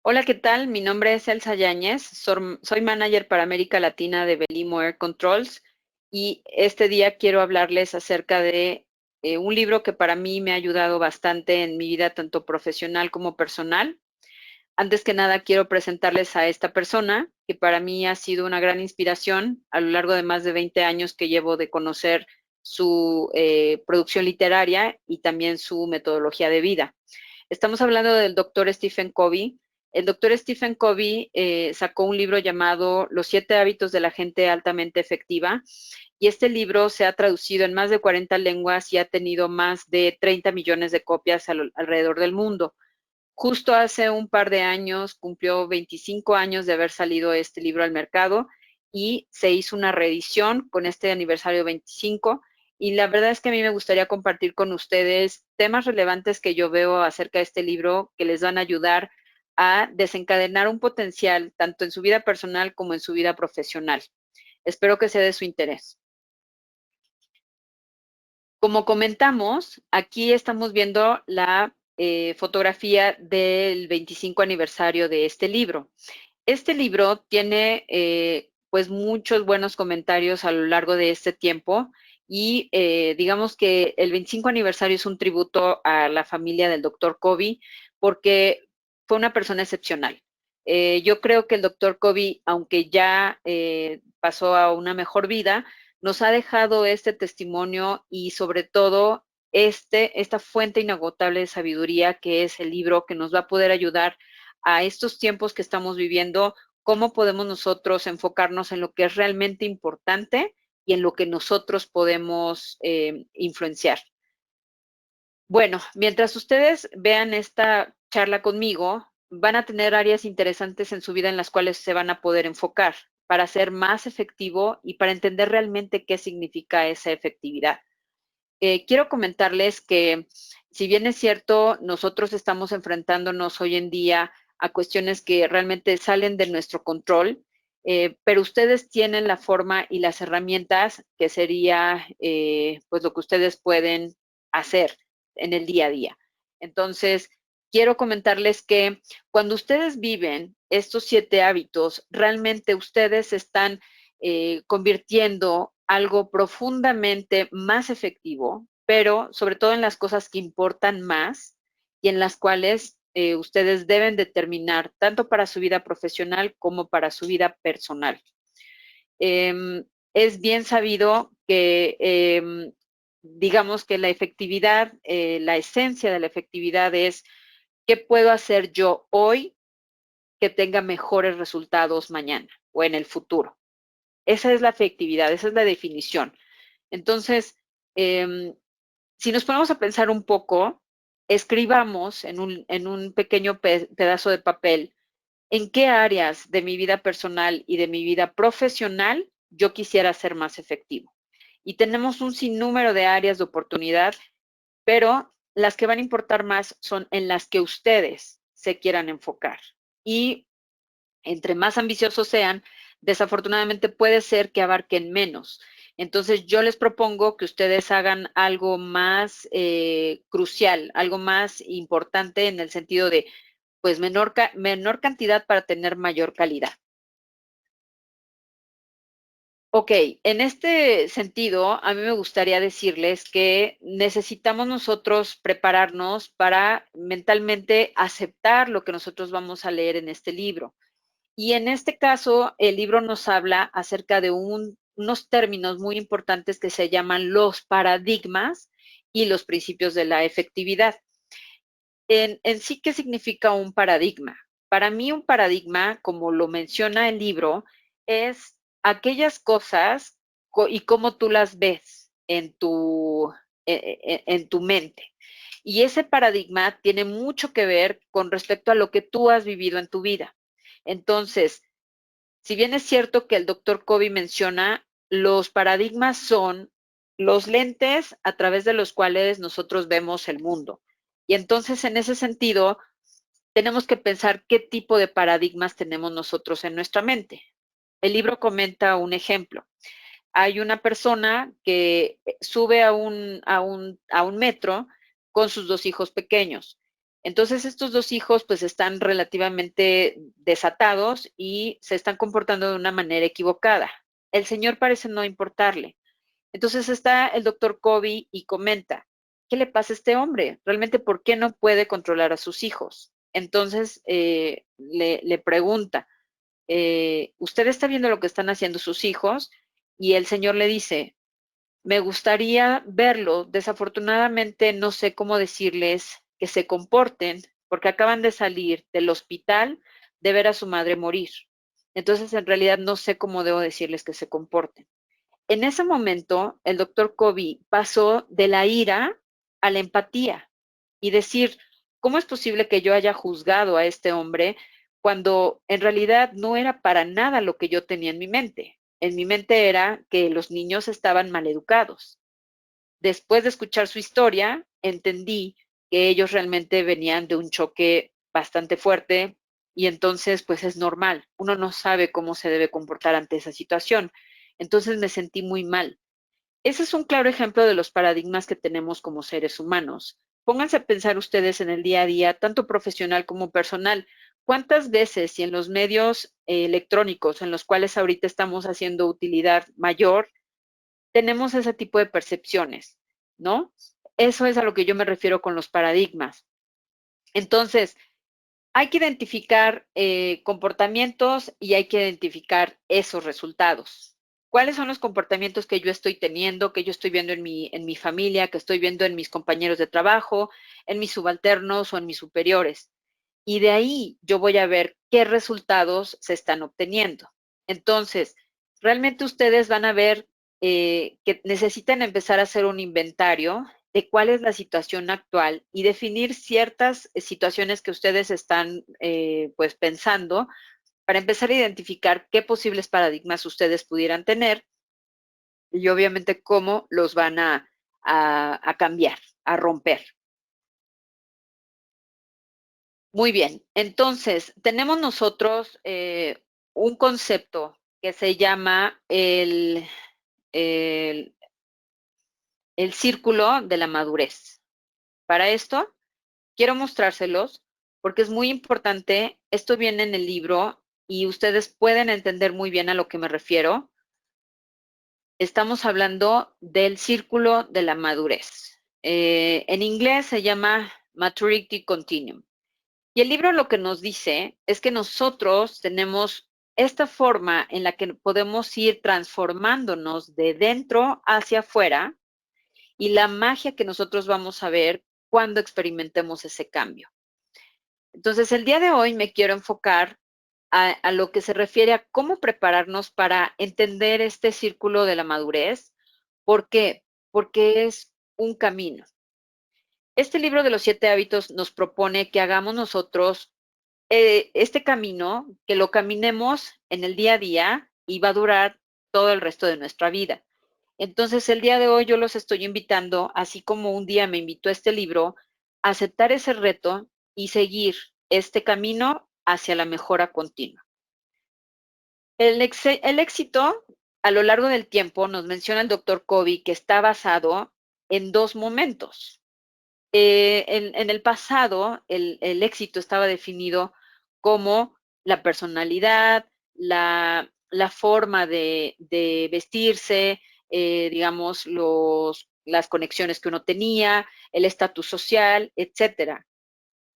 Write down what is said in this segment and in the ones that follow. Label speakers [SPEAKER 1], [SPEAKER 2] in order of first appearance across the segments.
[SPEAKER 1] Hola, ¿qué tal? Mi nombre es Elsa Yáñez, soy manager para América Latina de Belimo Air Controls y este día quiero hablarles acerca de un libro que para mí me ha ayudado bastante en mi vida tanto profesional como personal. Antes que nada, quiero presentarles a esta persona que para mí ha sido una gran inspiración a lo largo de más de 20 años que llevo de conocer su producción literaria y también su metodología de vida. Estamos hablando del doctor Stephen Covey. El doctor Stephen Covey sacó un libro llamado Los 7 hábitos de la gente altamente efectiva y este libro se ha traducido en más de 40 lenguas y ha tenido más de 30 millones de copias alrededor del mundo. Justo hace un par de años cumplió 25 años de haber salido este libro al mercado y se hizo una reedición con este aniversario 25. Y la verdad es que a mí me gustaría compartir con ustedes temas relevantes que yo veo acerca de este libro que les van a ayudar a desencadenar un potencial tanto en su vida personal como en su vida profesional. Espero que sea de su interés. Como comentamos, aquí estamos viendo la fotografía del 25 aniversario de este libro. Este libro tiene pues muchos buenos comentarios a lo largo de este tiempo y digamos que el 25 aniversario es un tributo a la familia del doctor Covey porque fue una persona excepcional. Yo creo que el doctor Covey, aunque ya pasó a una mejor vida, nos ha dejado este testimonio y sobre todo esta fuente inagotable de sabiduría que es el libro que nos va a poder ayudar a estos tiempos que estamos viviendo, cómo podemos nosotros enfocarnos en lo que es realmente importante y en lo que nosotros podemos influenciar. Bueno, mientras ustedes vean esta charla conmigo, van a tener áreas interesantes en su vida en las cuales se van a poder enfocar para ser más efectivo y para entender realmente qué significa esa efectividad. Quiero comentarles que si bien es cierto, nosotros estamos enfrentándonos hoy en día a cuestiones que realmente salen de nuestro control, pero ustedes tienen la forma y las herramientas que sería pues lo que ustedes pueden hacer en el día a día. Entonces, quiero comentarles que cuando ustedes viven estos 7 hábitos, realmente ustedes están convirtiendo algo profundamente más efectivo, pero sobre todo en las cosas que importan más y en las cuales ustedes deben determinar tanto para su vida profesional como para su vida personal. Es bien sabido que, digamos que la efectividad, la esencia de la efectividad es qué puedo hacer yo hoy que tenga mejores resultados mañana o en el futuro. Esa es la efectividad, esa es la definición. Entonces, si nos ponemos a pensar un poco, escribamos en un pequeño pedazo de papel en qué áreas de mi vida personal y de mi vida profesional yo quisiera ser más efectivo. Y tenemos un sinnúmero de áreas de oportunidad, pero las que van a importar más son en las que ustedes se quieran enfocar. Y entre más ambiciosos sean, desafortunadamente puede ser que abarquen menos. Entonces yo les propongo que ustedes hagan algo más crucial, algo más importante en el sentido de, pues, menor cantidad para tener mayor calidad. Ok, en este sentido, a mí me gustaría decirles que necesitamos nosotros prepararnos para mentalmente aceptar lo que nosotros vamos a leer en este libro. Y en este caso, el libro nos habla acerca de unos términos muy importantes que se llaman los paradigmas y los principios de la efectividad. En sí, ¿qué significa un paradigma? Para mí, un paradigma, como lo menciona el libro, es aquellas cosas y cómo tú las ves en tu mente. Y ese paradigma tiene mucho que ver con respecto a lo que tú has vivido en tu vida. Entonces, si bien es cierto que el doctor Covey menciona, los paradigmas son los lentes a través de los cuales nosotros vemos el mundo. Y entonces, en ese sentido, tenemos que pensar qué tipo de paradigmas tenemos nosotros en nuestra mente. El libro comenta un ejemplo. Hay una persona que sube a un metro con sus 2 hijos pequeños. Entonces estos dos hijos pues están relativamente desatados y se están comportando de una manera equivocada. El señor parece no importarle. Entonces está el doctor Kobe y comenta, ¿qué le pasa a este hombre? ¿Realmente por qué no puede controlar a sus hijos? Entonces le pregunta, ¿usted está viendo lo que están haciendo sus hijos? Y el señor le dice, me gustaría verlo. Desafortunadamente no sé cómo decirles que se comporten porque acaban de salir del hospital de ver a su madre morir. Entonces, en realidad no sé cómo debo decirles que se comporten. En ese momento, el doctor Kobe pasó de la ira a la empatía y decir, ¿cómo es posible que yo haya juzgado a este hombre cuando en realidad no era para nada lo que yo tenía en mi mente? En mi mente era que los niños estaban mal educados. Después de escuchar su historia, entendí que ellos realmente venían de un choque bastante fuerte y entonces pues es normal. Uno no sabe cómo se debe comportar ante esa situación. Entonces me sentí muy mal. Ese es un claro ejemplo de los paradigmas que tenemos como seres humanos. Pónganse a pensar ustedes en el día a día, tanto profesional como personal. ¿Cuántas veces y en los medios electrónicos en los cuales ahorita estamos haciendo utilidad mayor, tenemos ese tipo de percepciones, ¿no? Eso es a lo que yo me refiero con los paradigmas. Entonces, hay que identificar comportamientos y hay que identificar esos resultados. ¿Cuáles son los comportamientos que yo estoy teniendo, que yo estoy viendo en mi familia, que estoy viendo en mis compañeros de trabajo, en mis subalternos o en mis superiores? Y de ahí yo voy a ver qué resultados se están obteniendo. Entonces, realmente ustedes van a ver que necesitan empezar a hacer un inventario de cuál es la situación actual y definir ciertas situaciones que ustedes están pues pensando para empezar a identificar qué posibles paradigmas ustedes pudieran tener y obviamente cómo los van a cambiar, a romper. Muy bien, entonces tenemos nosotros un concepto que se llama el, el círculo de la madurez. Para esto, quiero mostrárselos porque es muy importante. Esto viene en el libro y ustedes pueden entender muy bien a lo que me refiero. Estamos hablando del círculo de la madurez. En inglés se llama Maturity Continuum. Y el libro lo que nos dice es que nosotros tenemos esta forma en la que podemos ir transformándonos de dentro hacia afuera y la magia que nosotros vamos a ver cuando experimentemos ese cambio. Entonces, el día de hoy me quiero enfocar a lo que se refiere a cómo prepararnos para entender este círculo de la madurez. ¿Por qué? Porque es un camino. Este libro de los 7 hábitos nos propone que hagamos nosotros este camino, que lo caminemos en el día a día y va a durar todo el resto de nuestra vida. Entonces, el día de hoy yo los estoy invitando, así como un día me invitó este libro, a aceptar ese reto y seguir este camino hacia la mejora continua. El éxito a lo largo del tiempo, nos menciona el doctor Kobe, que está basado en dos momentos. En el pasado, el éxito estaba definido como la personalidad, la forma de vestirse, digamos, las conexiones que uno tenía, el estatus social, etcétera.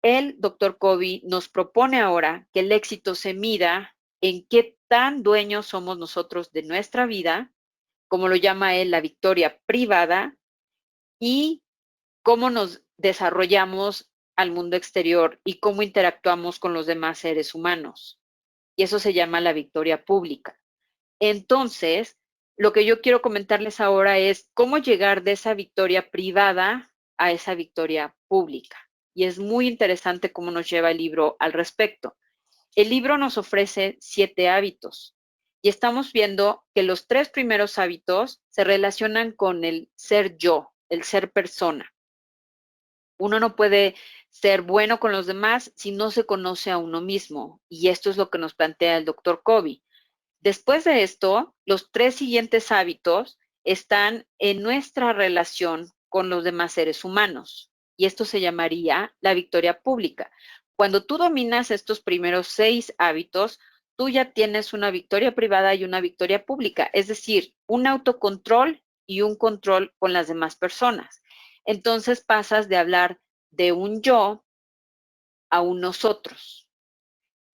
[SPEAKER 1] El doctor Kobe nos propone ahora que el éxito se mida en qué tan dueños somos nosotros de nuestra vida, como lo llama él, la victoria privada, y cómo nos desarrollamos al mundo exterior y cómo interactuamos con los demás seres humanos. Y eso se llama la victoria pública. Entonces, lo que yo quiero comentarles ahora es cómo llegar de esa victoria privada a esa victoria pública. Y es muy interesante cómo nos lleva el libro al respecto. El libro nos ofrece 7 hábitos y estamos viendo que los 3 primeros hábitos se relacionan con el ser yo, el ser persona. Uno no puede ser bueno con los demás si no se conoce a uno mismo. Y esto es lo que nos plantea el doctor Kobe. Después de esto, los 3 siguientes hábitos están en nuestra relación con los demás seres humanos. y esto se llamaría la victoria pública. Cuando tú dominas estos primeros 6 hábitos, tú ya tienes una victoria privada y una victoria pública, es decir, un autocontrol y un control con las demás personas. Entonces pasas de hablar de un yo a un nosotros.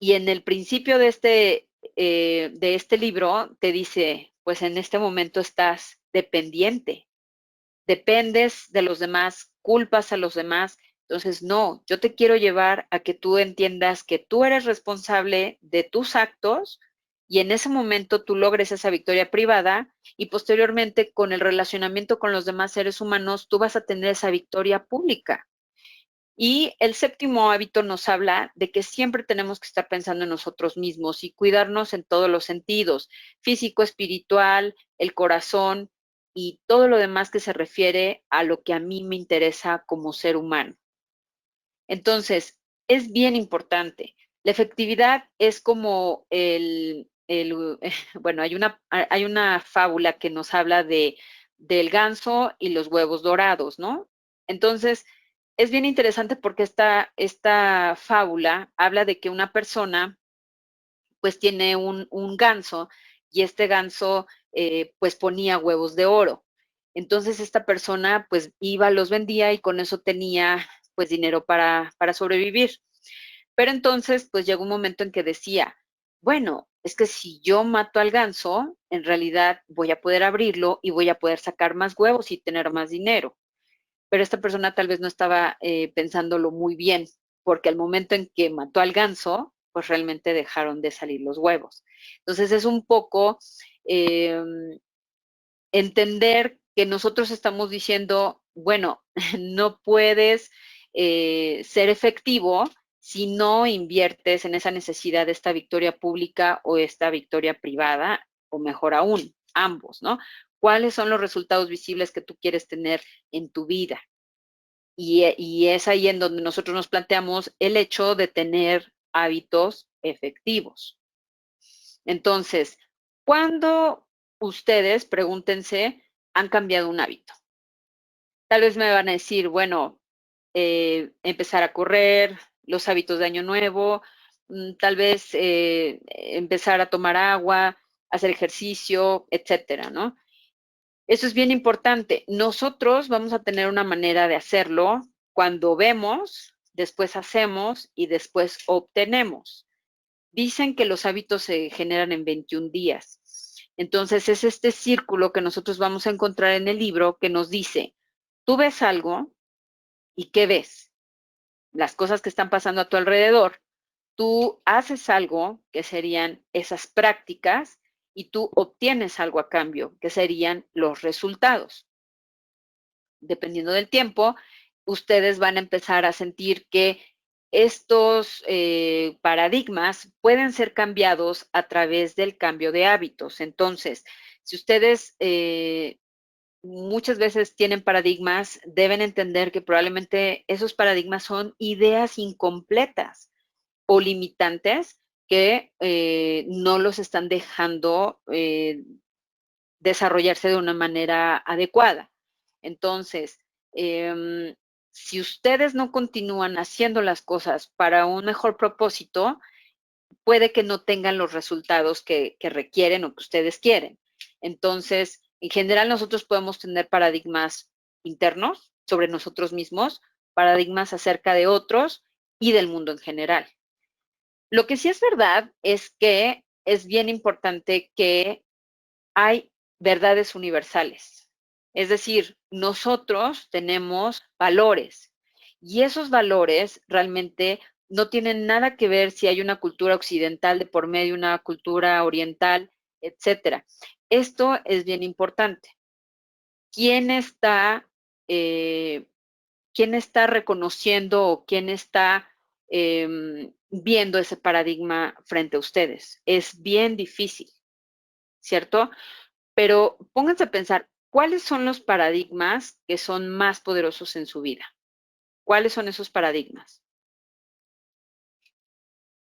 [SPEAKER 1] Y en el principio de este libro te dice, pues en este momento estás dependiente, dependes de los demás, culpas a los demás. Entonces, no, yo te quiero llevar a que tú entiendas que tú eres responsable de tus actos y en ese momento tú logres esa victoria privada y posteriormente con el relacionamiento con los demás seres humanos, tú vas a tener esa victoria pública. Y el séptimo hábito nos habla de que siempre tenemos que estar pensando en nosotros mismos y cuidarnos en todos los sentidos, físico, espiritual, el corazón y todo lo demás que se refiere a lo que a mí me interesa como ser humano. Entonces, es bien importante. La efectividad es como bueno, hay una fábula que nos habla del ganso y los huevos dorados, ¿no? Entonces, es bien interesante porque esta fábula habla de que una persona pues tiene un ganso y este ganso pues ponía huevos de oro. Entonces esta persona pues iba, los vendía y con eso tenía pues dinero para sobrevivir. Pero entonces pues llegó un momento en que decía, bueno, es que si yo mato al ganso, en realidad voy a poder abrirlo y voy a poder sacar más huevos y tener más dinero. Pero esta persona tal vez no estaba pensándolo muy bien, porque al momento en que mató al ganso, pues realmente dejaron de salir los huevos. Entonces es un poco eh, entender que nosotros estamos diciendo, bueno, no puedes ser efectivo si no inviertes en esa necesidad de esta victoria pública o esta victoria privada, o mejor aún, ambos, ¿no? ¿Cuáles son los resultados visibles que tú quieres tener en tu vida? Y es ahí en donde nosotros nos planteamos el hecho de tener hábitos efectivos. Entonces, ¿cuándo ustedes, pregúntense, han cambiado un hábito? Tal vez me van a decir, bueno, empezar a correr, los hábitos de año nuevo, tal vez empezar a tomar agua, hacer ejercicio, etcétera, ¿no? Eso es bien importante. Nosotros vamos a tener una manera de hacerlo cuando vemos, después hacemos y después obtenemos. Dicen que los hábitos se generan en 21 días. Entonces es este círculo que nosotros vamos a encontrar en el libro que nos dice, tú ves algo y ¿qué ves? Las cosas que están pasando a tu alrededor. Tú haces algo, que serían esas prácticas, y tú obtienes algo a cambio, que serían los resultados. Dependiendo del tiempo, ustedes van a empezar a sentir que estos paradigmas pueden ser cambiados a través del cambio de hábitos. Entonces, si ustedes muchas veces tienen paradigmas, deben entender que probablemente esos paradigmas son ideas incompletas o limitantes que no los están dejando desarrollarse de una manera adecuada. Entonces, si ustedes no continúan haciendo las cosas para un mejor propósito, puede que no tengan los resultados que requieren o que ustedes quieren. Entonces, en general nosotros podemos tener paradigmas internos sobre nosotros mismos, paradigmas acerca de otros y del mundo en general. Lo que sí es verdad es que es bien importante que hay verdades universales. Es decir, nosotros tenemos valores y esos valores realmente no tienen nada que ver si hay una cultura occidental de por medio, una cultura oriental, etcétera. Esto es bien importante. ¿Quién está, eh, quién está reconociendo o quién está viendo ese paradigma frente a ustedes? Es bien difícil, ¿cierto? Pero pónganse a pensar, ¿cuáles son los paradigmas que son más poderosos en su vida? ¿Cuáles son esos paradigmas?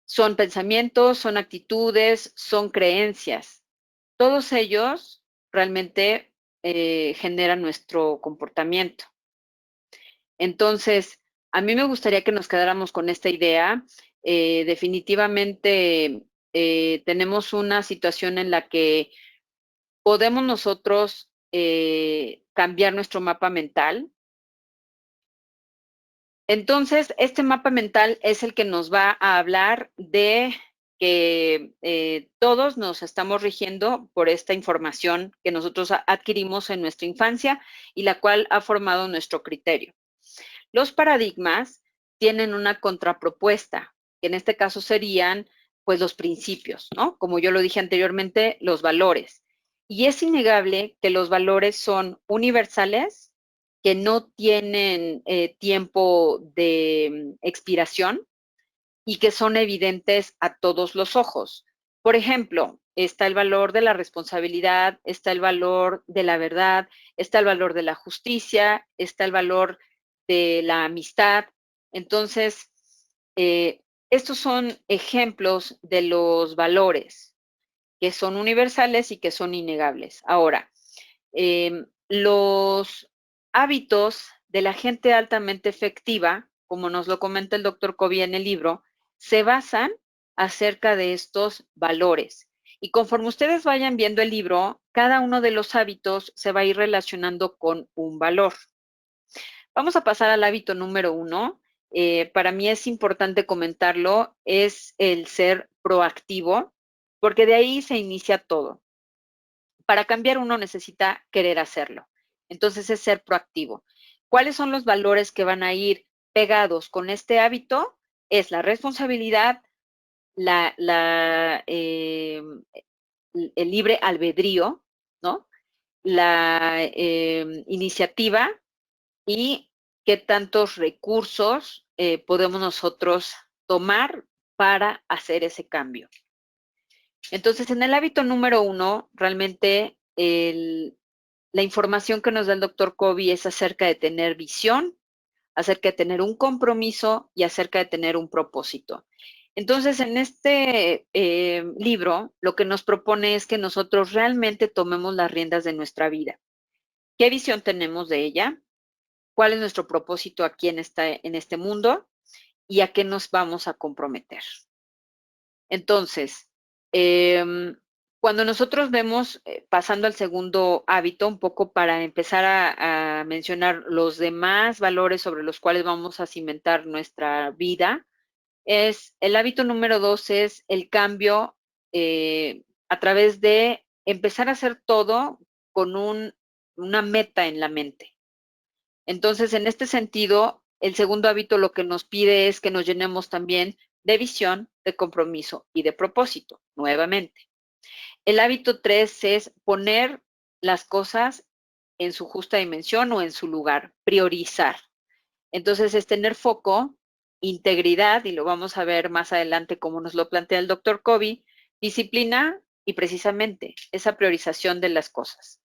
[SPEAKER 1] Son pensamientos, son actitudes, son creencias. Todos ellos realmente generan nuestro comportamiento. Entonces, a mí me gustaría que nos quedáramos con esta idea. Definitivamente tenemos una situación en la que podemos nosotros cambiar nuestro mapa mental. Entonces, este mapa mental es el que nos va a hablar de que todos nos estamos rigiendo por esta información que nosotros adquirimos en nuestra infancia y la cual ha formado nuestro criterio. Los paradigmas tienen una contrapropuesta, que en este caso serían pues los principios, ¿no? Como yo lo dije anteriormente, los valores. Y es innegable que los valores son universales, que no tienen tiempo de expiración y que son evidentes a todos los ojos. Por ejemplo, está el valor de la responsabilidad, está el valor de la verdad, está el valor de la justicia, está el valor de la amistad. Entonces, estos son ejemplos de los valores que son universales y que son innegables. Ahora, los hábitos de la gente altamente efectiva, como nos lo comenta el doctor Covey en el libro, se basan acerca de estos valores. Y conforme ustedes vayan viendo el libro, cada uno de los hábitos se va a ir relacionando con un valor. Vamos a pasar al hábito número 1. Para mí es importante comentarlo, es el ser proactivo, porque de ahí se inicia todo. Para cambiar uno necesita querer hacerlo. Entonces es ser proactivo. ¿Cuáles son los valores que van a ir pegados con este hábito? Es la responsabilidad, el libre albedrío, ¿no? La iniciativa y qué tantos recursos podemos nosotros tomar para hacer ese cambio. Entonces, en el hábito número 1, realmente la información que nos da el doctor Covey es acerca de tener visión, acerca de tener un compromiso y acerca de tener un propósito. Entonces, en este libro, lo que nos propone es que nosotros realmente tomemos las riendas de nuestra vida. ¿Qué visión tenemos de ella? ¿Cuál es nuestro propósito aquí en este mundo? ¿Y a qué nos vamos a comprometer? Entonces, cuando nosotros vemos, pasando al segundo hábito, un poco para empezar a mencionar los demás valores sobre los cuales vamos a cimentar nuestra vida, es el hábito número 2 es el cambio a través de empezar a hacer todo con una meta en la mente. Entonces, en este sentido, el segundo hábito lo que nos pide es que nos llenemos también de visión, de compromiso y de propósito, nuevamente. El hábito 3 es poner las cosas en su justa dimensión o en su lugar, priorizar. Entonces, es tener foco, integridad, y lo vamos a ver más adelante como nos lo plantea el doctor Covey, disciplina y precisamente esa priorización de las cosas.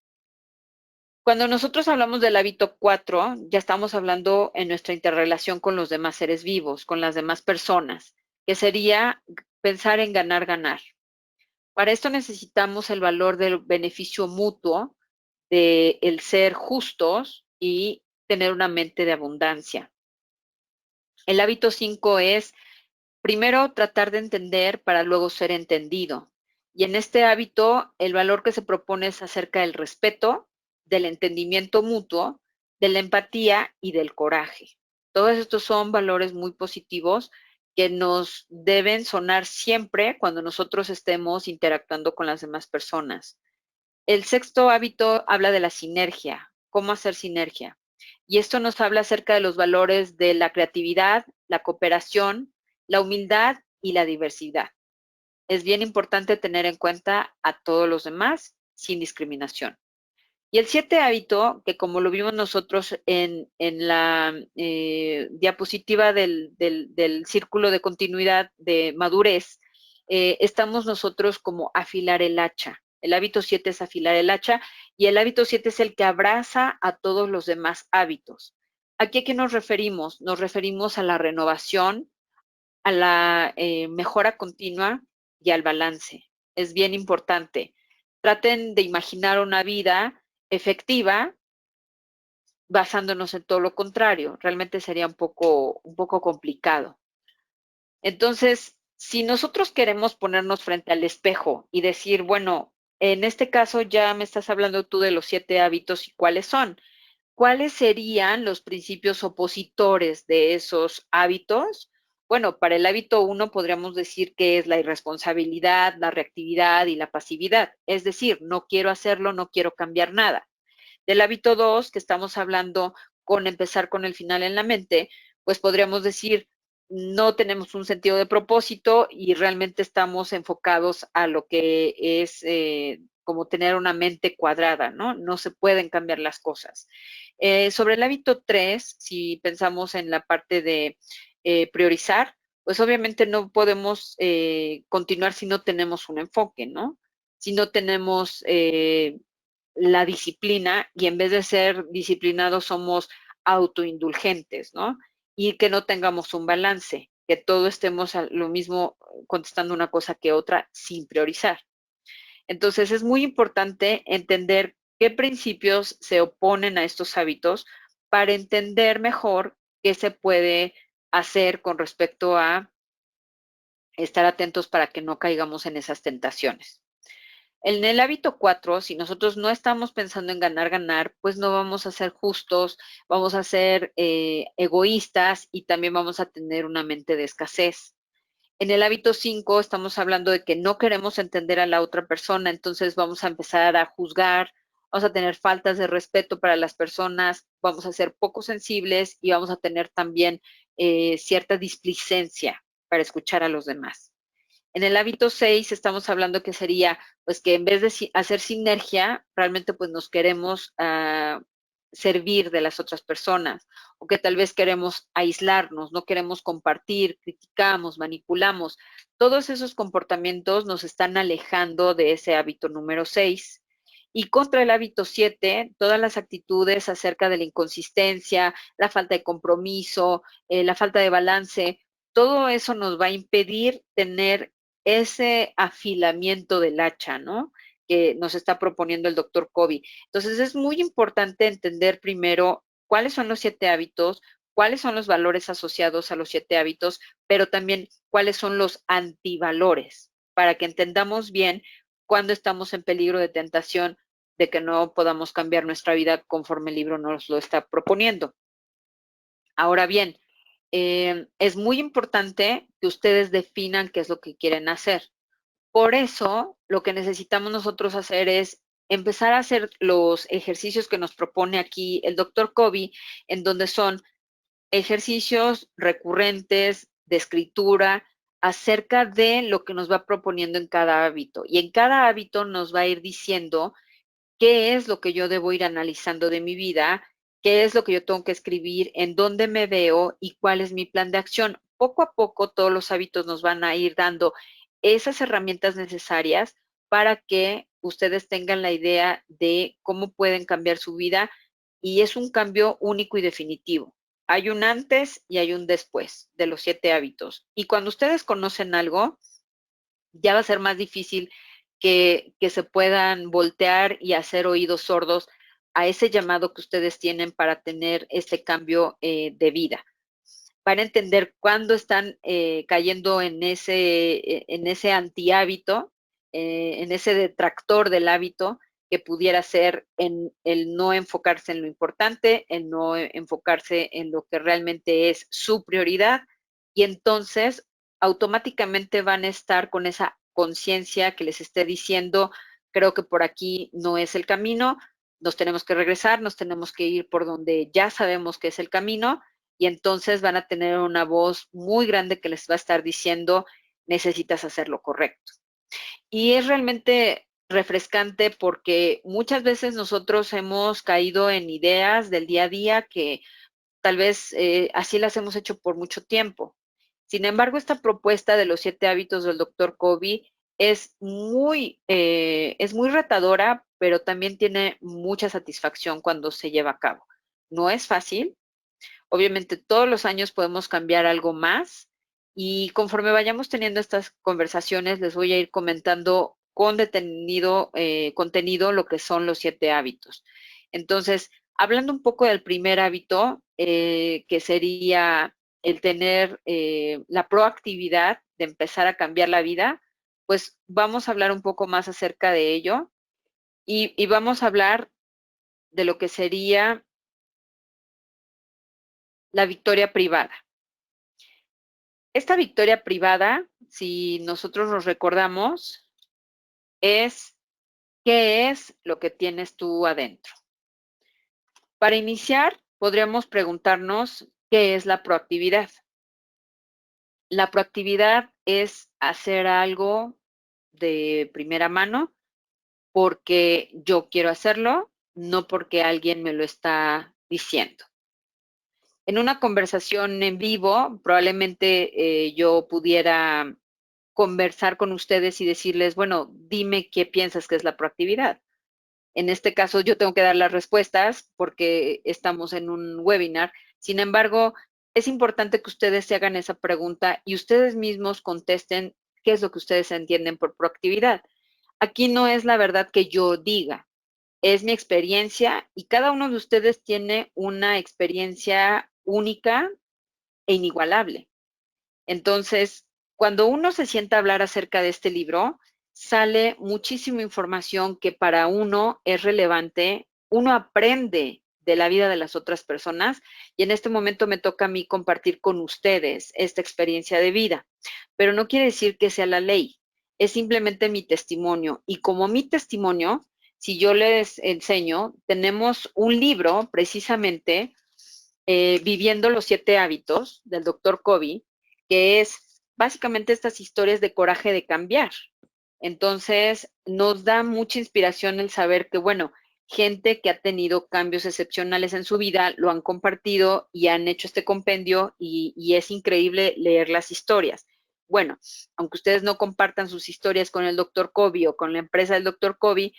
[SPEAKER 1] Cuando nosotros hablamos del hábito 4, ya estamos hablando en nuestra interrelación con los demás seres vivos, con las demás personas, que sería pensar en ganar, ganar. Para esto necesitamos el valor del beneficio mutuo, de el ser justos y tener una mente de abundancia. El hábito 5 es, primero, tratar de entender para luego ser entendido. Y en este hábito, el valor que se propone es acerca del respeto, del entendimiento mutuo, de la empatía y del coraje. Todos estos son valores muy positivos que nos deben sonar siempre cuando nosotros estemos interactuando con las demás personas. El sexto hábito habla de la sinergia, cómo hacer sinergia. Y esto nos habla acerca de los valores de la creatividad, la cooperación, la humildad y la diversidad. Es bien importante tener en cuenta a todos los demás sin discriminación. Y el 7 hábito, que como lo vimos nosotros en la diapositiva del círculo de continuidad de madurez, estamos nosotros como afilar el hacha. El hábito 7 es afilar el hacha y el hábito 7 es el que abraza a todos los demás hábitos. ¿Aquí a qué nos referimos? Nos referimos a la renovación, a la mejora continua y al balance. Es bien importante. Traten de imaginar una vida efectiva basándonos en todo lo contrario. Realmente sería un poco complicado. Entonces, si nosotros queremos ponernos frente al espejo y decir, bueno, en este caso ya me estás hablando tú de los 7 hábitos y cuáles son. ¿Cuáles serían los principios opositores de esos hábitos? Bueno, para el hábito 1 podríamos decir que es la irresponsabilidad, la reactividad y la pasividad. Es decir, no quiero hacerlo, no quiero cambiar nada. Del hábito 2, que estamos hablando con empezar con el final en la mente, pues podríamos decir, no tenemos un sentido de propósito y realmente estamos enfocados a lo que es como tener una mente cuadrada, ¿no? No se pueden cambiar las cosas. Sobre el hábito 3, si pensamos en la parte de priorizar, pues obviamente no podemos continuar si no tenemos un enfoque, ¿no? Si no tenemos la disciplina y en vez de ser disciplinados somos autoindulgentes, ¿no? Y que no tengamos un balance, que todo estemos a lo mismo contestando una cosa que otra sin priorizar. Entonces es muy importante entender qué principios se oponen a estos hábitos para entender mejor qué se puede hacer con respecto a estar atentos para que no caigamos en esas tentaciones. En el hábito 4, si nosotros no estamos pensando en ganar, ganar, pues no vamos a ser justos, vamos a ser egoístas y también vamos a tener una mente de escasez. En el hábito 5 estamos hablando de que no queremos entender a la otra persona, entonces vamos a empezar a juzgar, vamos a tener faltas de respeto para las personas, vamos a ser poco sensibles y vamos a tener también cierta displicencia para escuchar a los demás. En el hábito 6 estamos hablando que sería, pues que en vez de hacer sinergia, realmente pues nos queremos servir de las otras personas o que tal vez queremos aislarnos, no queremos compartir, criticamos, manipulamos. Todos esos comportamientos nos están alejando de ese hábito número 6. Y contra el hábito 7, todas las actitudes acerca de la inconsistencia, la falta de compromiso, la falta de balance, todo eso nos va a impedir tener ese afilamiento del hacha, ¿no? Que nos está proponiendo el doctor Covey. Entonces es muy importante entender primero cuáles son los 7 hábitos, cuáles son los valores asociados a los 7 hábitos, pero también cuáles son los antivalores, para que entendamos bien cuándo estamos en peligro de tentación de que no podamos cambiar nuestra vida conforme el libro nos lo está proponiendo. Ahora bien, es muy importante que ustedes definan qué es lo que quieren hacer. Por eso, lo que necesitamos nosotros hacer es empezar a hacer los ejercicios que nos propone aquí el doctor Covey, en donde son ejercicios recurrentes de escritura acerca de lo que nos va proponiendo en cada hábito. Y en cada hábito nos va a ir diciendo qué es lo que yo debo ir analizando de mi vida, qué es lo que yo tengo que escribir, en dónde me veo y cuál es mi plan de acción. Poco a poco todos los hábitos nos van a ir dando esas herramientas necesarias para que ustedes tengan la idea de cómo pueden cambiar su vida y es un cambio único y definitivo. Hay un antes y hay un después de los 7 hábitos. Y cuando ustedes conocen algo, ya va a ser más difícil que se puedan voltear y hacer oídos sordos a ese llamado que ustedes tienen para tener ese cambio de vida. Para entender cuándo están cayendo en ese antihábito, en ese detractor del hábito que pudiera ser en el no enfocarse en lo importante, el no enfocarse en lo que realmente es su prioridad y entonces automáticamente van a estar con esa conciencia que les esté diciendo, creo que por aquí no es el camino, nos tenemos que regresar, nos tenemos que ir por donde ya sabemos que es el camino y entonces van a tener una voz muy grande que les va a estar diciendo, necesitas hacer lo correcto. Y es realmente refrescante porque muchas veces nosotros hemos caído en ideas del día a día que tal vez así las hemos hecho por mucho tiempo. Sin embargo, esta propuesta de los 7 hábitos del doctor Covey es muy retadora, pero también tiene mucha satisfacción cuando se lleva a cabo. No es fácil, obviamente todos los años podemos cambiar algo más y conforme vayamos teniendo estas conversaciones les voy a ir comentando con detenido contenido lo que son los 7 hábitos. Entonces, Hablando un poco del primer hábito, que sería el tener la proactividad de empezar a cambiar la vida, pues vamos a hablar un poco más acerca de ello y vamos a hablar de lo que sería la victoria privada. Esta victoria privada, si nosotros nos recordamos, es qué es lo que tienes tú adentro. Para iniciar, podríamos preguntarnos qué es la proactividad. La proactividad es hacer algo de primera mano porque yo quiero hacerlo, no porque alguien me lo está diciendo. En una conversación en vivo, probablemente yo pudiera conversar con ustedes y decirles, bueno, dime qué piensas que es la proactividad. En este caso, yo tengo que dar las respuestas porque estamos en un webinar. Sin embargo, es importante que ustedes se hagan esa pregunta y ustedes mismos contesten qué es lo que ustedes entienden por proactividad. Aquí no es la verdad que yo diga, es mi experiencia y cada uno de ustedes tiene una experiencia única e inigualable. Entonces, cuando uno se sienta a hablar acerca de este libro, sale muchísima información que para uno es relevante, uno aprende de la vida de las otras personas y en este momento me toca a mí compartir con ustedes esta experiencia de vida. Pero no quiere decir que sea la ley, es simplemente mi testimonio. Y como mi testimonio, si yo les enseño, tenemos un libro precisamente, Viviendo los 7 hábitos del doctor Covey, que es básicamente estas historias de coraje de cambiar. Entonces, nos da mucha inspiración el saber que, bueno, gente que ha tenido cambios excepcionales en su vida lo han compartido y han hecho este compendio y es increíble leer las historias. Bueno, aunque ustedes no compartan sus historias con el doctor Covey o con la empresa del doctor Covey,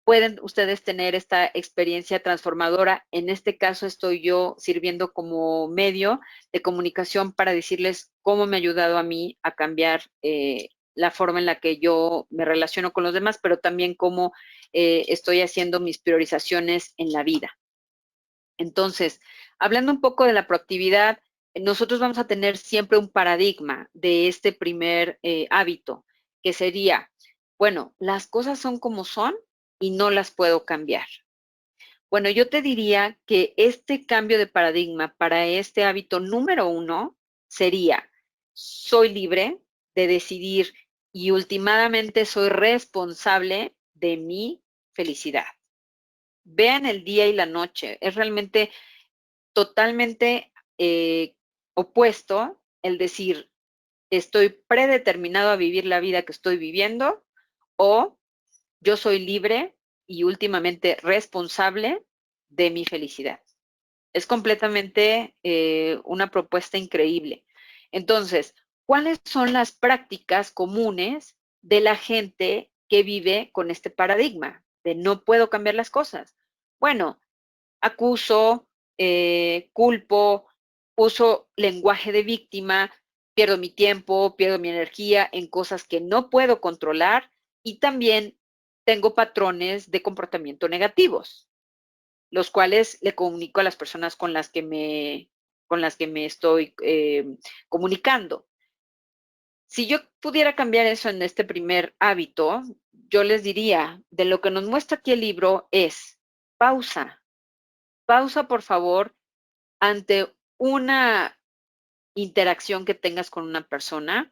[SPEAKER 1] pueden ustedes tener esta experiencia transformadora. En este caso estoy yo sirviendo como medio de comunicación para decirles cómo me ha ayudado a mí a cambiar la forma en la que yo me relaciono con los demás, pero también cómo estoy haciendo mis priorizaciones en la vida. Entonces, hablando un poco de la proactividad, nosotros vamos a tener siempre un paradigma de este primer hábito, que sería, bueno, las cosas son como son y no las puedo cambiar. Bueno, yo te diría que este cambio de paradigma para este hábito número 1 sería, soy libre de decidir y últimamente soy responsable de mi felicidad. Vean el día y la noche, es realmente totalmente opuesto el decir, estoy predeterminado a vivir la vida que estoy viviendo o yo soy libre y últimamente responsable de mi felicidad. Es completamente una propuesta increíble. Entonces, ¿cuáles son las prácticas comunes de la gente que vive con este paradigma de no puedo cambiar las cosas? Bueno, acuso, culpo, uso lenguaje de víctima, pierdo mi tiempo, pierdo mi energía en cosas que no puedo controlar y también tengo patrones de comportamiento negativos, los cuales le comunico a las personas con las que me estoy comunicando. Si yo pudiera cambiar eso en este primer hábito, yo les diría, de lo que nos muestra aquí el libro es pausa. Pausa, por favor, ante una interacción que tengas con una persona.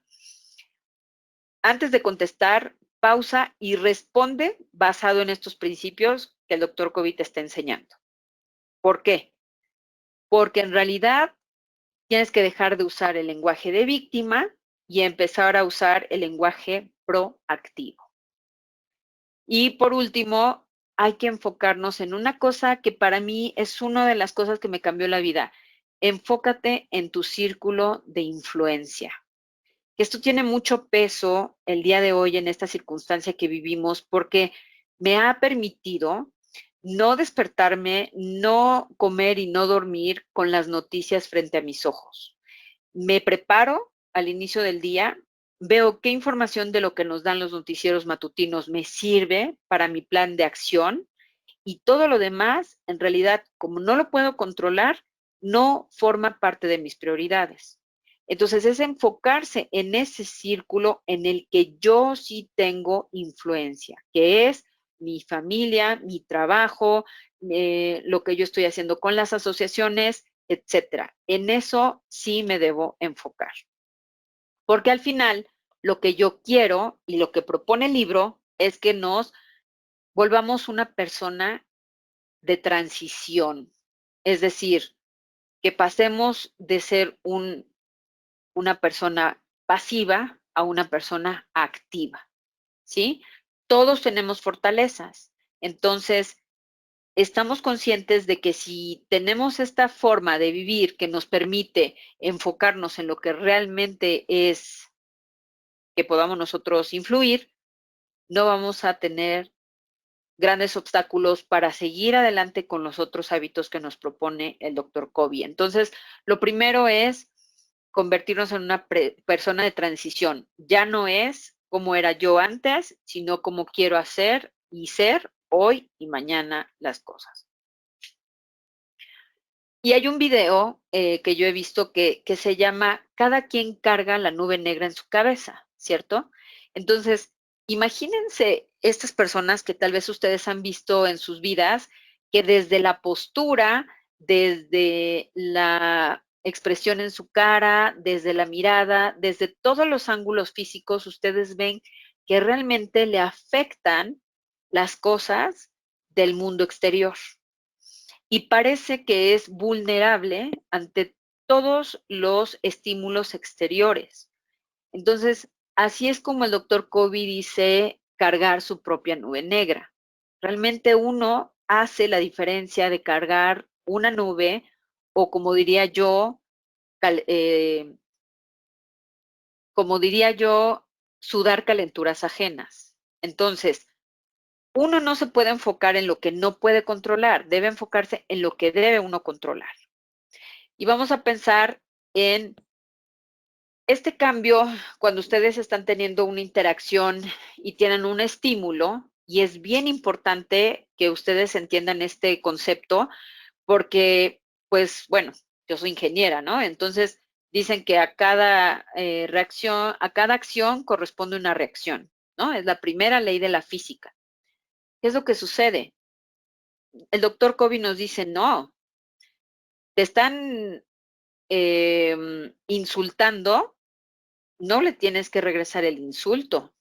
[SPEAKER 1] Antes de contestar, pausa y responde basado en estos principios que el doctor Covey te está enseñando. ¿Por qué? Porque en realidad tienes que dejar de usar el lenguaje de víctima y empezar a usar el lenguaje proactivo. Y por último, hay que enfocarnos en una cosa que para mí es una de las cosas que me cambió la vida. Enfócate en tu círculo de influencia. Esto tiene mucho peso el día de hoy en esta circunstancia que vivimos porque me ha permitido no despertarme, no comer y no dormir con las noticias frente a mis ojos. Me preparo al inicio del día, veo qué información de lo que nos dan los noticieros matutinos me sirve para mi plan de acción y todo lo demás, en realidad, como no lo puedo controlar, no forma parte de mis prioridades. Entonces, es enfocarse en ese círculo en el que yo sí tengo influencia, que es mi familia, mi trabajo, lo que yo estoy haciendo con las asociaciones, etcétera. En eso sí me debo enfocar. Porque al final, lo que yo quiero y lo que propone el libro es que nos volvamos una persona de transición. Es decir, que pasemos de ser una persona pasiva a una persona activa, ¿sí? Todos tenemos fortalezas. Entonces, estamos conscientes de que si tenemos esta forma de vivir que nos permite enfocarnos en lo que realmente es que podamos nosotros influir, no vamos a tener grandes obstáculos para seguir adelante con los otros hábitos que nos propone el doctor Covey. Entonces, lo primero es convertirnos en una persona de transición. Ya no es como era yo antes, sino como quiero hacer y ser hoy y mañana las cosas. Y hay un video que yo he visto que se llama Cada quien carga la nube negra en su cabeza, ¿cierto? Entonces, imagínense estas personas que tal vez ustedes han visto en sus vidas, que desde la postura, desde la expresión en su cara, desde la mirada, desde todos los ángulos físicos, ustedes ven que realmente le afectan las cosas del mundo exterior y parece que es vulnerable ante todos los estímulos exteriores. Entonces, así es como el doctor Covey dice cargar su propia nube negra. Realmente uno hace la diferencia de cargar una nube o eh, como diría yo, sudar calenturas ajenas. Entonces, uno no se puede enfocar en lo que no puede controlar, debe enfocarse en lo que debe uno controlar. Y vamos a pensar en este cambio cuando ustedes están teniendo una interacción y tienen un estímulo, y es bien importante que ustedes entiendan este concepto porque, pues, bueno, yo soy ingeniera, ¿no? Entonces, dicen que a cada reacción, a cada acción corresponde una reacción, ¿no? Es la primera ley de la física. ¿Qué es lo que sucede? El doctor Covey nos dice, no, te están insultando, no le tienes que regresar el insulto.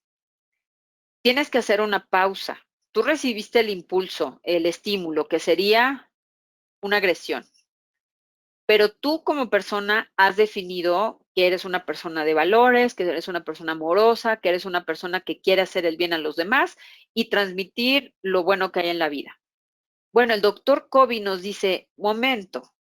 [SPEAKER 1] Tienes que hacer una pausa. Tú recibiste el impulso, el estímulo, que sería una agresión. Pero tú como persona has definido que eres una persona de valores, que eres una persona amorosa, que eres una persona que quiere hacer el bien a los demás y transmitir lo bueno que hay en la vida. Bueno, el doctor Covey nos dice, momento,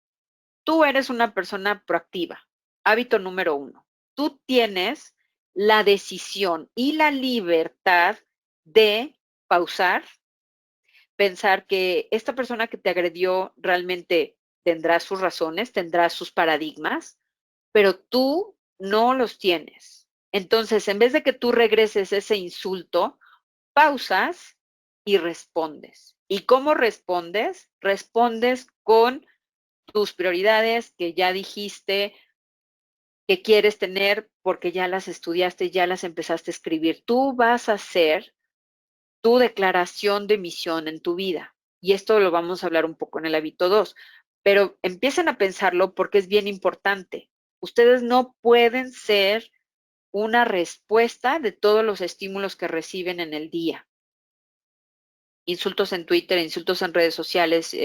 [SPEAKER 1] tú eres una persona proactiva. Hábito número 1. Tú tienes la decisión y la libertad de pausar, pensar que esta persona que te agredió realmente tendrá sus razones, tendrá sus paradigmas, pero tú no los tienes. Entonces, en vez de que tú regreses ese insulto, pausas y respondes. ¿Y cómo respondes? Respondes con tus prioridades que ya dijiste que quieres tener porque ya las estudiaste, ya las empezaste a escribir. Tú vas a hacer tu declaración de misión en tu vida. Y esto lo vamos a hablar un poco en el hábito 2, pero empiecen a pensarlo porque es bien importante. Ustedes no pueden ser una respuesta de todos los estímulos que reciben en el día. Insultos en Twitter, insultos en redes sociales,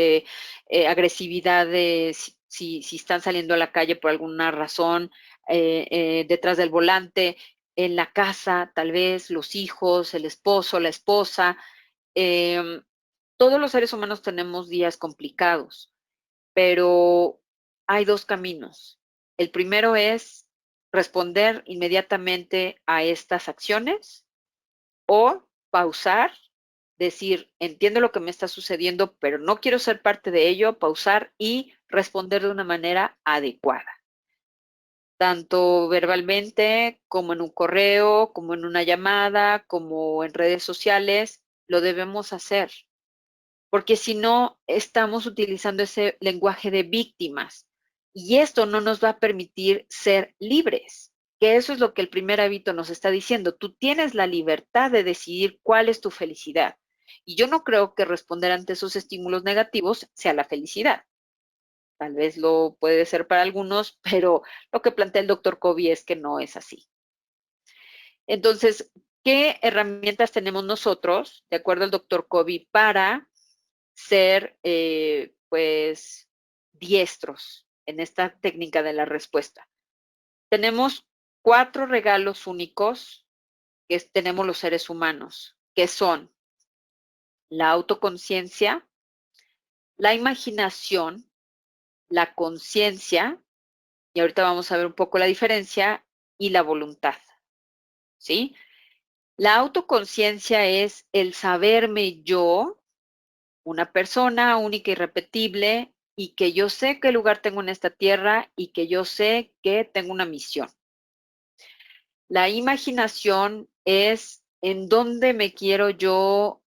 [SPEAKER 1] agresividad si están saliendo a la calle por alguna razón, detrás del volante, en la casa, tal vez, los hijos, el esposo, la esposa. Eh, Todos los seres humanos tenemos días complicados, pero hay dos caminos. El primero es responder inmediatamente a estas acciones o pausar, decir, entiendo lo que me está sucediendo, pero no quiero ser parte de ello, pausar y responder de una manera adecuada, tanto verbalmente como en un correo, como en una llamada, como en redes sociales, lo debemos hacer, porque si no, estamos utilizando ese lenguaje de víctimas y esto no nos va a permitir ser libres, que eso es lo que el primer hábito nos está diciendo. Tú tienes la libertad de decidir cuál es tu felicidad. Y yo no creo que responder ante esos estímulos negativos sea la felicidad. Tal vez lo puede ser para algunos, pero lo que plantea el doctor Covey es que no es así. Entonces, ¿qué herramientas tenemos nosotros, de acuerdo al doctor Covey, para ser, pues, diestros en esta técnica de la respuesta? Tenemos 4 regalos únicos que tenemos los seres humanos, que son la autoconciencia, la imaginación, la conciencia, y ahorita vamos a ver un poco la diferencia, y la voluntad, ¿sí? La autoconciencia es el saberme yo, una persona única y irrepetible, y que yo sé qué lugar tengo en esta tierra y que yo sé que tengo una misión. La imaginación es en dónde me quiero yo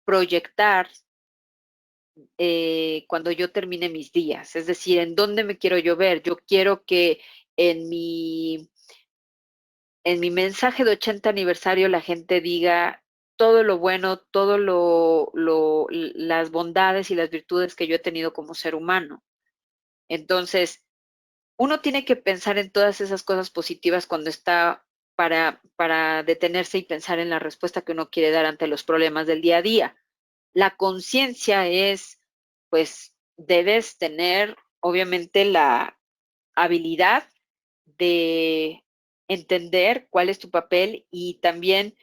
[SPEAKER 1] proyectar cuando yo termine mis días, es decir, en dónde me quiero yo ver. Yo quiero que en mi en mi mensaje de 80 aniversario la gente diga todo lo bueno, todo las bondades y las virtudes que yo he tenido como ser humano. Entonces, uno tiene que pensar en todas esas cosas positivas cuando está para detenerse y pensar en la respuesta que uno quiere dar ante los problemas del día a día. La conciencia es, pues, debes tener, obviamente, la habilidad de entender cuál es tu papel y también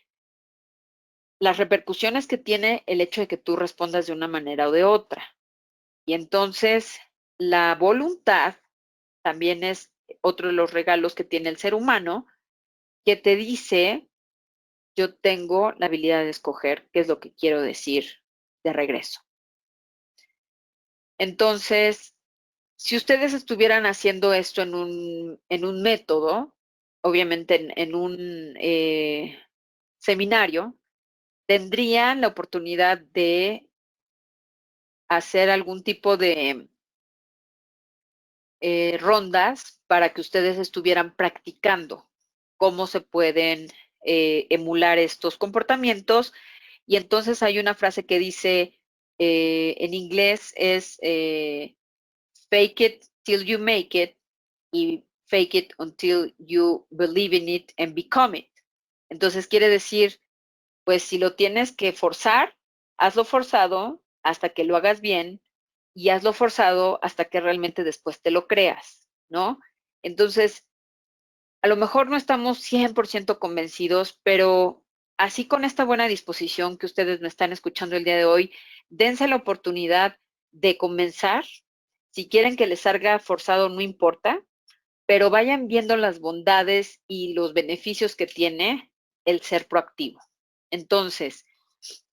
[SPEAKER 1] las repercusiones que tiene el hecho de que tú respondas de una manera o de otra. Y entonces, la voluntad también es otro de los regalos que tiene el ser humano, que te dice, yo tengo la habilidad de escoger qué es lo que quiero decir de regreso. Entonces, si ustedes estuvieran haciendo esto en un método, obviamente en un seminario, tendrían la oportunidad de hacer algún tipo de rondas para que ustedes estuvieran practicando cómo se pueden emular estos comportamientos. Y entonces hay una frase que dice, en inglés es fake it till you make it y fake it until you believe in it and become it. Entonces quiere decir, pues si lo tienes que forzar, hazlo forzado hasta que lo hagas bien y hazlo forzado hasta que realmente después te lo creas, ¿no? Entonces, a lo mejor no estamos 100% convencidos, pero así con esta buena disposición que ustedes me están escuchando el día de hoy, dense la oportunidad de comenzar. Si quieren que les salga forzado, no importa, pero vayan viendo las bondades y los beneficios que tiene el ser proactivo. Entonces,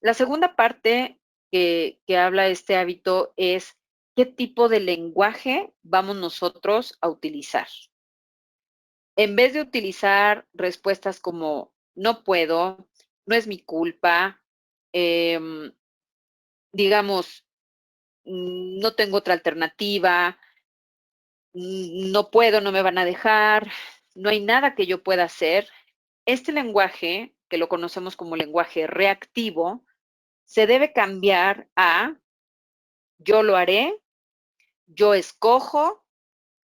[SPEAKER 1] la segunda parte que habla este hábito es qué tipo de lenguaje vamos nosotros a utilizar. En vez de utilizar respuestas como no puedo, no es mi culpa, em, digamos, no tengo otra alternativa, no puedo, no me van a dejar, no hay nada que yo pueda hacer. Este lenguaje, que lo conocemos como lenguaje reactivo, se debe cambiar a yo lo haré, yo escojo,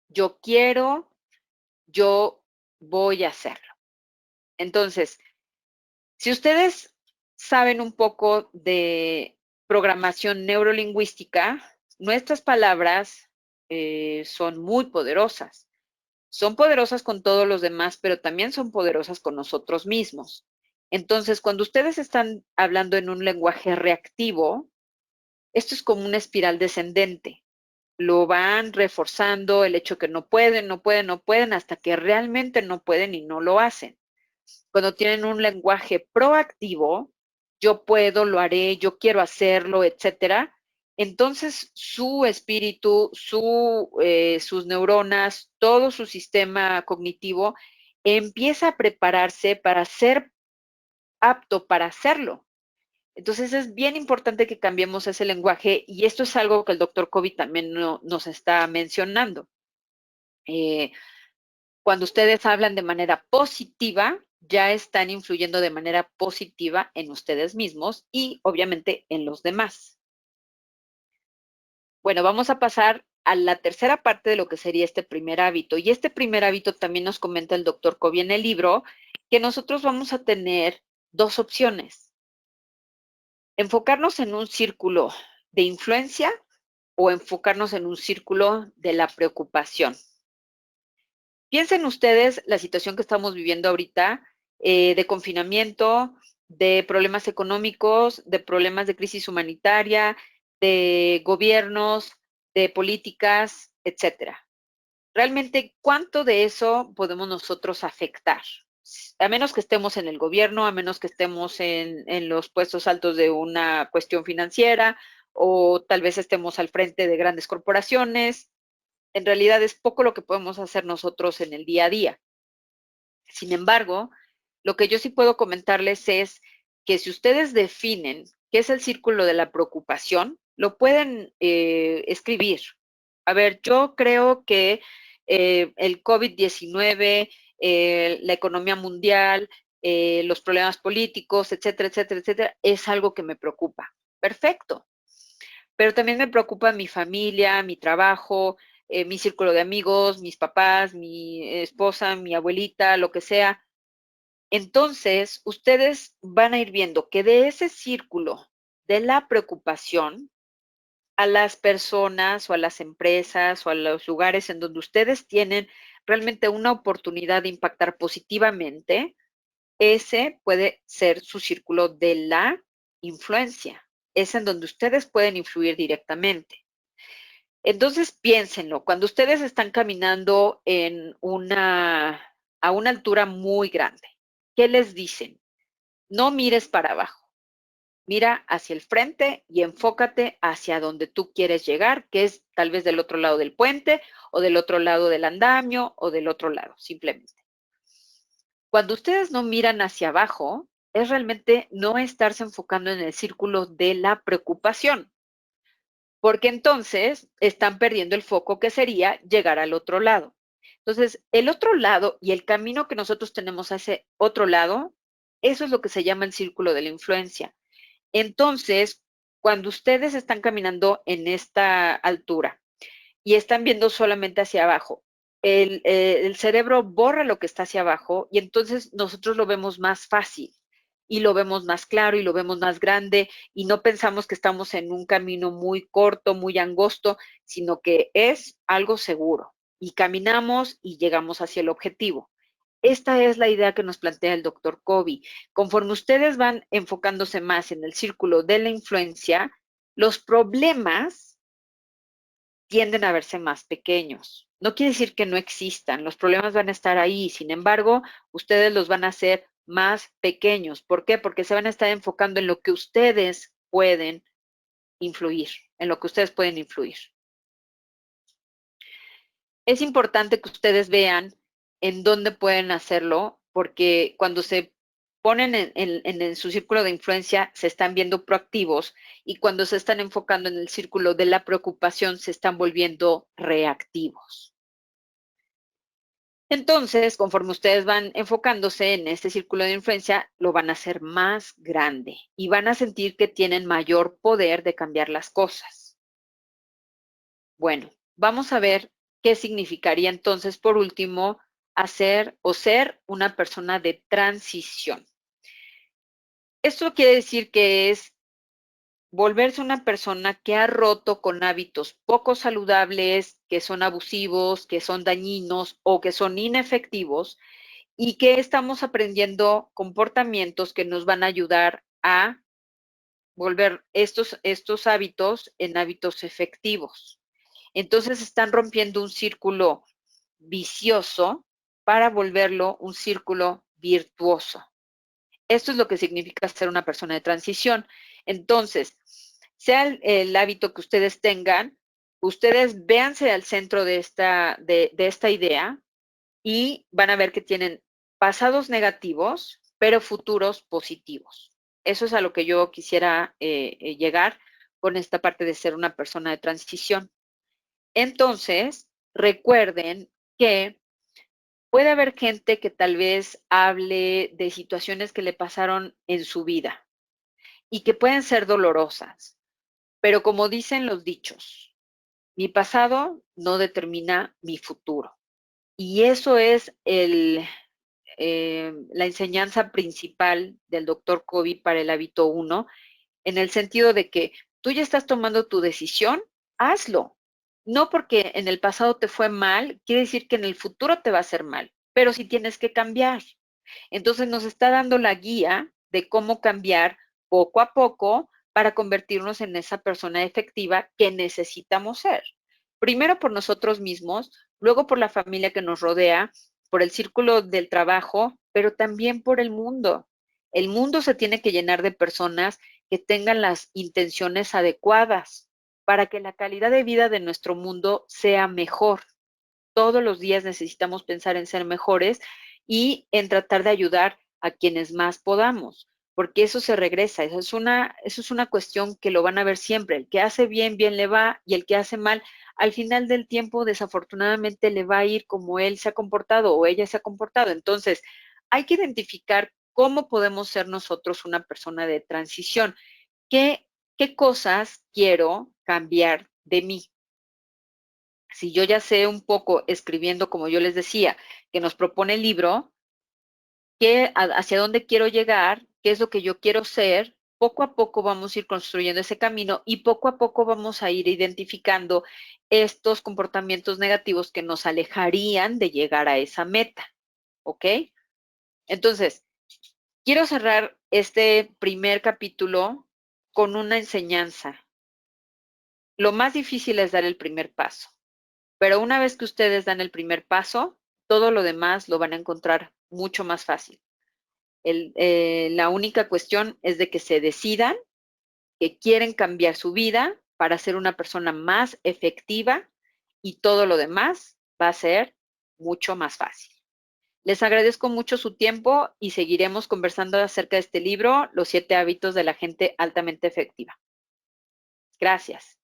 [SPEAKER 1] yo quiero, yo voy a hacerlo. Entonces, si ustedes saben un poco de programación neurolingüística, nuestras palabras son muy poderosas. Son poderosas con todos los demás, pero también son poderosas con nosotros mismos. Entonces, cuando ustedes están hablando en un lenguaje reactivo, esto es como una espiral descendente. Lo van reforzando el hecho que no pueden, no pueden, no pueden, hasta que realmente no pueden y no lo hacen. Cuando tienen un lenguaje proactivo, yo puedo, lo haré, yo quiero hacerlo, etcétera, entonces su espíritu, sus neuronas, todo su sistema cognitivo empieza a prepararse para ser apto para hacerlo. Entonces es bien importante que cambiemos ese lenguaje y esto es algo que el doctor Covey también nos está mencionando. Eh, Cuando ustedes hablan de manera positiva, ya están influyendo de manera positiva en ustedes mismos y obviamente en los demás. Bueno, vamos a pasar a la tercera parte de lo que sería este primer hábito. Y este primer hábito también nos comenta el doctor Covey en el libro, que nosotros vamos a tener dos opciones. Enfocarnos en un círculo de influencia o enfocarnos en un círculo de la preocupación. Piensen ustedes la situación que estamos viviendo ahorita de confinamiento, de problemas económicos, de problemas de crisis humanitaria, de gobiernos, de políticas, etcétera. Realmente, ¿cuánto de eso podemos nosotros afectar? A menos que estemos en el gobierno, a menos que estemos en los puestos altos de una cuestión financiera o tal vez estemos al frente de grandes corporaciones, en realidad es poco lo que podemos hacer nosotros en el día a día. Sin embargo, lo que yo sí puedo comentarles es que si ustedes definen qué es el círculo de la preocupación, lo pueden escribir. A ver, yo creo que el COVID-19, la economía mundial, los problemas políticos, etcétera, etcétera, etcétera, es algo que me preocupa. Perfecto. Pero también me preocupa mi familia, mi trabajo, mi círculo de amigos, mis papás, mi esposa, mi abuelita, lo que sea. Entonces, ustedes van a ir viendo que de ese círculo de la preocupación, a las personas o a las empresas o a los lugares en donde ustedes tienen realmente una oportunidad de impactar positivamente, ese puede ser su círculo de la influencia. Es en donde ustedes pueden influir directamente. Entonces, piénsenlo, cuando ustedes están caminando a una altura muy grande, ¿qué les dicen? No mires para abajo, mira hacia el frente y enfócate hacia donde tú quieres llegar, que es tal vez del otro lado del puente o del otro lado del andamio o del otro lado, simplemente. Cuando ustedes no miran hacia abajo, es realmente no estarse enfocando en el círculo de la preocupación, porque entonces están perdiendo el foco que sería llegar al otro lado. Entonces, el otro lado y el camino que nosotros tenemos a ese otro lado, eso es lo que se llama el círculo de la influencia. Entonces, cuando ustedes están caminando en esta altura y están viendo solamente hacia abajo, el cerebro borra lo que está hacia abajo y entonces nosotros lo vemos más fácil y lo vemos más claro y lo vemos más grande y no pensamos que estamos en un camino muy corto, muy angosto, sino que es algo seguro y caminamos y llegamos hacia el objetivo. Esta es la idea que nos plantea el doctor Covey. Conforme ustedes van enfocándose más en el círculo de la influencia, los problemas tienden a verse más pequeños. No quiere decir que no existan, los problemas van a estar ahí, sin embargo, ustedes los van a hacer más pequeños. ¿Por qué? Porque se van a estar enfocando en lo que ustedes pueden influir, en lo que ustedes pueden influir. Es importante que ustedes vean en dónde pueden hacerlo, porque cuando se ponen en su círculo de influencia, se están viendo proactivos y cuando se están enfocando en el círculo de la preocupación, se están volviendo reactivos. Entonces, conforme ustedes van enfocándose en este círculo de influencia, lo van a hacer más grande y van a sentir que tienen mayor poder de cambiar las cosas. Bueno, vamos a ver qué significaría entonces, por último, hacer o ser una persona de transición. Esto quiere decir que es volverse una persona que ha roto con hábitos poco saludables, que son abusivos, que son dañinos o que son inefectivos y que estamos aprendiendo comportamientos que nos van a ayudar a volver estos hábitos en hábitos efectivos. Entonces están rompiendo un círculo vicioso para volverlo un círculo virtuoso. Esto es lo que significa ser una persona de transición. Entonces, sea el hábito que ustedes tengan, ustedes véanse al centro de esta idea y van a ver que tienen pasados negativos, pero futuros positivos. Eso es a lo que yo quisiera llegar con esta parte de ser una persona de transición. Entonces, recuerden que puede haber gente que tal vez hable de situaciones que le pasaron en su vida y que pueden ser dolorosas, pero como dicen los dichos, mi pasado no determina mi futuro. Y eso es la enseñanza principal del doctor Covey para el hábito 1, en el sentido de que tú ya estás tomando tu decisión, hazlo. No porque en el pasado te fue mal, quiere decir que en el futuro te va a hacer mal, pero sí tienes que cambiar. Entonces nos está dando la guía de cómo cambiar poco a poco para convertirnos en esa persona efectiva que necesitamos ser. Primero por nosotros mismos, luego por la familia que nos rodea, por el círculo del trabajo, pero también por el mundo. El mundo se tiene que llenar de personas que tengan las intenciones adecuadas para que la calidad de vida de nuestro mundo sea mejor. Todos los días necesitamos pensar en ser mejores y en tratar de ayudar a quienes más podamos, porque eso se regresa, eso es una cuestión que lo van a ver siempre. El que hace bien, bien le va, y el que hace mal, al final del tiempo, desafortunadamente, le va a ir como él se ha comportado o ella se ha comportado. Entonces, hay que identificar cómo podemos ser nosotros una persona de transición. ¿Qué, qué cosas quiero cambiar de mí? Si yo ya sé un poco escribiendo, como yo les decía, que nos propone el libro, hacia dónde quiero llegar, qué es lo que yo quiero ser, poco a poco vamos a ir construyendo ese camino y poco a poco vamos a ir identificando estos comportamientos negativos que nos alejarían de llegar a esa meta, ¿ok? Entonces, quiero cerrar este primer capítulo con una enseñanza. Lo más difícil es dar el primer paso. Pero una vez que ustedes dan el primer paso, todo lo demás lo van a encontrar mucho más fácil. La única cuestión es de que se decidan que quieren cambiar su vida para ser una persona más efectiva y todo lo demás va a ser mucho más fácil. Les agradezco mucho su tiempo y seguiremos conversando acerca de este libro, Los 7 hábitos de la gente altamente efectiva. Gracias.